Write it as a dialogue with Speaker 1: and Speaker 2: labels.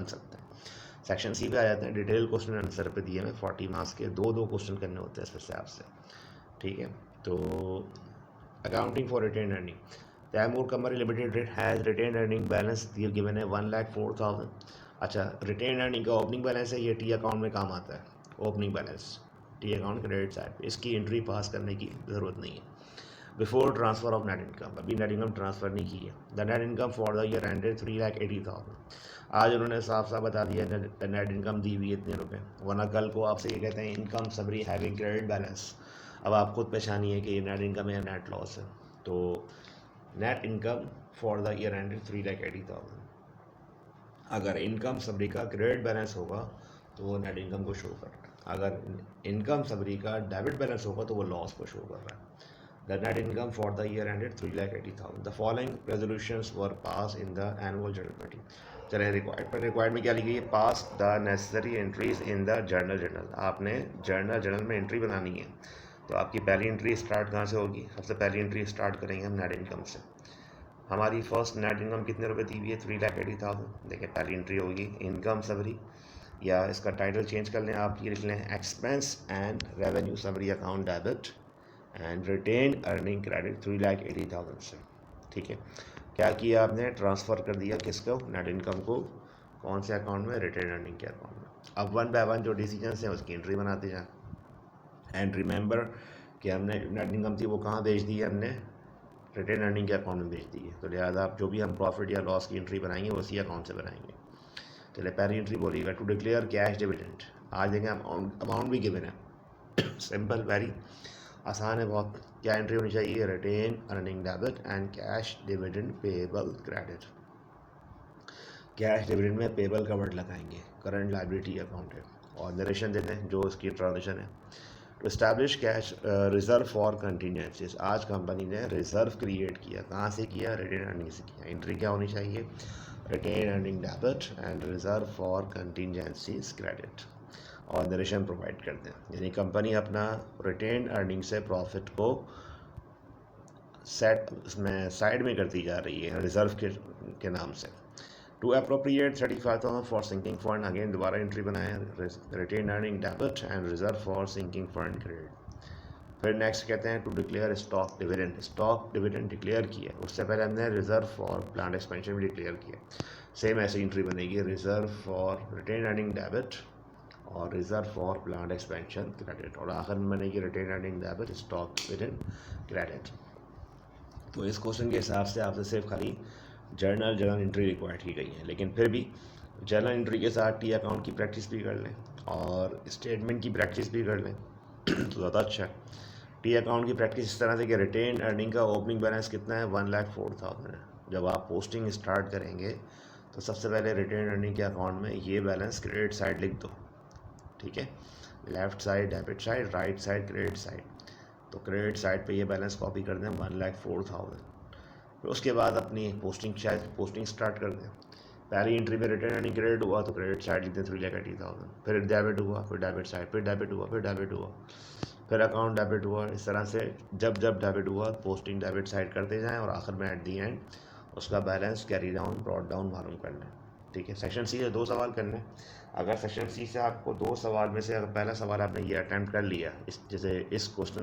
Speaker 1: बन सकता है। सेक्शन सी पे आ जाते हैं। डिटेल क्वेश्चन आंसर पे दिए हैं 40 मार्क्स के, दो क्वेश्चन करने होते हैं इस पर से आपसे, ठीक है। तो accounting for retain earning, Taimur Kamar limited has retain earning balance given है 1,04,000। अच्छा, रिटेन अर्निंग का ओपनिंग बैलेंस है, ये टी अकाउंट में काम आता है। Opening balance T account credit side पे, इसकी एंट्री पास करने की ज़रूरत नहीं है। Before transfer of net income, अभी नेट इनकम ट्रांसफ़र नहीं की है। The net income for the year ended 3,80,000। आज उन्होंने साफ साफ बता दिया नेट इनकम दी हुई है इतने रुपये, वरना कल को आपसे ये कहते हैं income summary having credit balance. अब आप खुद पहचानिए कि ये नेट इनकम है या नेट लॉस है। तो net income for the year ended 3,80,000। अगर इनकम समरी का क्रेडिट बैलेंस होगा तो वो नेट इनकम को शो कर रहा है, अगर इनकम समरी का डेबिट बैलेंस होगा तो वो लॉस को शो कर रहा है। The net income for the year ended 3,80,000. The following resolutions were passed in the annual general meeting. चले रिक्वायर्ड में क्या लिखी है? Pass the necessary entries in the journal. आपने जर्नल में एंट्री बनानी है। तो आपकी पहली एंट्री स्टार्ट कहाँ से होगी? सबसे पहली एंट्री स्टार्ट करेंगे हम नेट इनकम से। हमारी फर्स्ट नेट इनकम कितने रुपए दी हुई है? 3,80,000। देखिए पहली एंट्री होगी इनकम समरी, या इसका टाइटल चेंज कर लें, आप ये लिख लें expense and revenue summary account debit and retain earning credit 3,80,000 से, ठीक है। क्या किया आपने? ट्रांसफ़र कर दिया किसको? नेट इनकम को। कौन से अकाउंट में? रिटेन अर्निंग के अकाउंट में। अब वन बाय वन जो डिसीजन हैं उसकी एंट्री बनाते जाएं। एंड रिमेंबर कि हमने नेट इनकम थी वो कहाँ भेज दी है? हमने रिटेन अर्निंग के अकाउंट में भेज दी है। तो लिहाजा आप जो भी हम प्रॉफिट या लॉस की एंट्री बनाएंगे वो उसी अकाउंट से बनाएंगे। चलिए पहली एंट्री बोलिएगा, टू डिक्लेयर कैश डिविडेंड। आज देखें अमाउंट भी गिवन है, सिंपल, वेरी आसान है बहुत। क्या एंट्री होनी चाहिए? Retain earning debit and cash dividend payable credit. Cash dividend में पेएबल का वर्ड लगाएंगे, करंट लायबिलिटी अकाउंट है, और नरेशन देते हैं जो इसकी ट्रांजेक्शन है। To establish cash reserve for contingencies, आज कंपनी ने रिजर्व क्रिएट किया। कहाँ से किया? रिटेन अर्निंग से किया। एंट्री क्या होनी चाहिए? Retain earning debit and reserve for contingencies credit, और नरेशन प्रोवाइड करते हैं। यानी कंपनी अपना रिटेन अर्निंग से प्रॉफिट को साइड में करती जा रही है रिजर्व के नाम से। To appropriate 35,000 for sinking fund, again दोबारा एंट्री बनाए, retain earning debit and reserve for sinking fund credit. फिर नेक्स्ट कहते हैं to declare stock dividend. Stock dividend declare किया, उससे पहले हमने रिजर्व फॉर प्लांट एक्सपेंशन भी डिक्लेयर किया। सेम ऐसी एंट्री बनेगी, reserve for retain earning debit और reserve for plant expansion credit, और आखिर में बनेगी retained earning debit stock dividend credit. तो इस क्वेश्चन के हिसाब से आपसे सिर्फ खाली जर्नल एंट्री रिक्वायर्ड की गई है, लेकिन फिर भी जर्नल एंट्री के साथ टी अकाउंट की प्रैक्टिस भी कर लें और स्टेटमेंट की प्रैक्टिस भी कर लें तो ज़्यादा अच्छा है। टी अकाउंट की प्रैक्टिस इस तरह से कि रिटेन अर्निंग का ओपनिंग बैलेंस कितना है? 1,04,000 है। जब आप पोस्टिंग स्टार्ट करेंगे तो सबसे पहले रिटेन अर्निंग के अकाउंट में ये बैलेंस क्रेडिट साइड लिख दो, ठीक है। Left side debit side, right side credit side. तो क्रेडिट साइड पे ये बैलेंस कॉपी कर दें 1,04,000। फिर उसके बाद अपनी पोस्टिंग स्टार्ट कर दें। पहली एंट्री में रिटर्न अर्निंग क्रेडिट हुआ तो क्रेडिट साइड लिखते हैं 3,80,000। फिर डेबिट हुआ, फिर डेबिट साइड, फिर डेबिट हुआ, फिर डेबिट हुआ, फिर अकाउंट डेबिट हुआ। इस तरह से जब डेबिट हुआ पोस्टिंग डेबिट साइड करते जाएँ और आखिर में एट दी एंड उसका balance carry down brought down मालूम करना है, ठीक है। सेक्शन सी से 2 सवाल करने हैं। अगर सेक्शन सी से आपको 2 सवाल में से अगर पहला सवाल आपने ये अटैम्प्ट कर लिया, जैसे इस क्वेश्चन